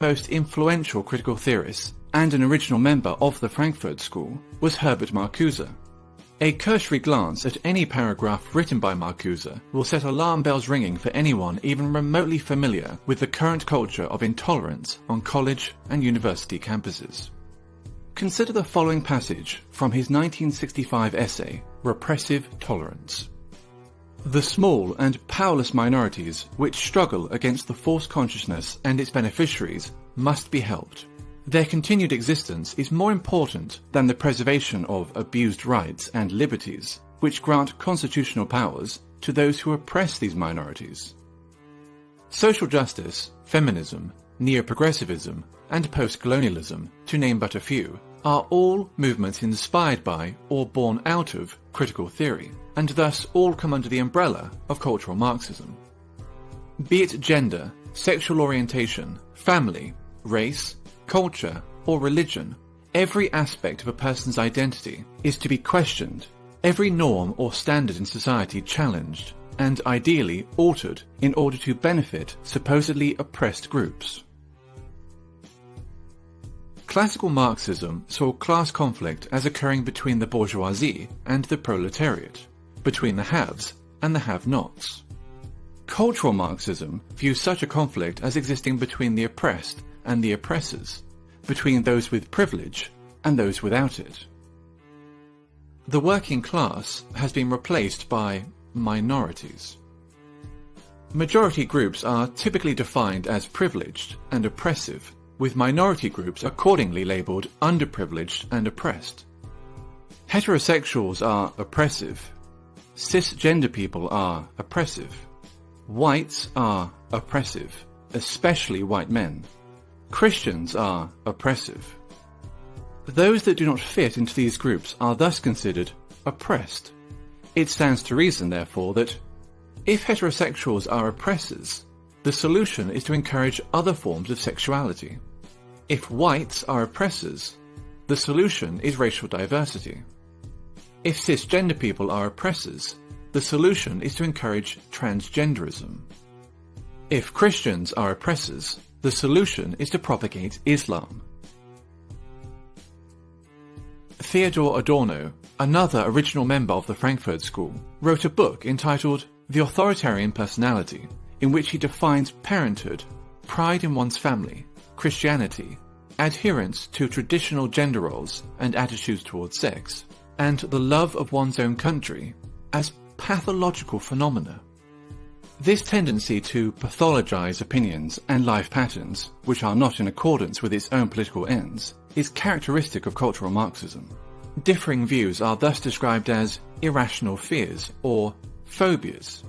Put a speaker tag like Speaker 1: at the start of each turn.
Speaker 1: most influential critical theorists and an original member of the Frankfurt School was Herbert Marcuse. A cursory glance at any paragraph written by Marcuse will set alarm bells ringing for anyone even remotely familiar with the current culture of intolerance on college and university campuses. Consider the following passage from his 1965 essay, Repressive Tolerance. The small and powerless minorities which struggle against the false consciousness and its beneficiaries must be helped. Their continued existence is more important than the preservation of abused rights and liberties, which grant constitutional powers to those who oppress these minorities. Social justice, feminism, neo-progressivism, and post-colonialism, to name but a few, are all movements inspired by or born out of critical theory, and thus all come under the umbrella of cultural Marxism. Be it gender, sexual orientation, family, race, culture, or religion, every aspect of a person's identity is to be questioned, every norm or standard in society challenged, and ideally altered in order to benefit supposedly oppressed groups. Classical Marxism saw class conflict as occurring between the bourgeoisie and the proletariat, between the haves and the have-nots. Cultural Marxism views such a conflict as existing between the oppressed and the oppressors, between those with privilege and those without it. The working class has been replaced by minorities. Majority groups are typically defined as privileged and oppressive, with minority groups accordingly labelled underprivileged and oppressed. Heterosexuals are oppressive. Cisgender people are oppressive. Whites are oppressive, especially white men. Christians are oppressive. Those that do not fit into these groups are thus considered oppressed. It stands to reason, therefore, that if heterosexuals are oppressors, the solution is to encourage other forms of sexuality. If whites are oppressors, the solution is racial diversity. If cisgender people are oppressors, the solution is to encourage transgenderism. If Christians are oppressors, the solution is to propagate Islam. Theodor Adorno, another original member of the Frankfurt School, wrote a book entitled The Authoritarian Personality, in which he defines parenthood, pride in one's family, Christianity, adherence to traditional gender roles and attitudes towards sex, and the love of one's own country as pathological phenomena. This tendency to pathologize opinions and life patterns, which are not in accordance with its own political ends, is characteristic of cultural Marxism. Differing views are thus described as irrational fears or phobias.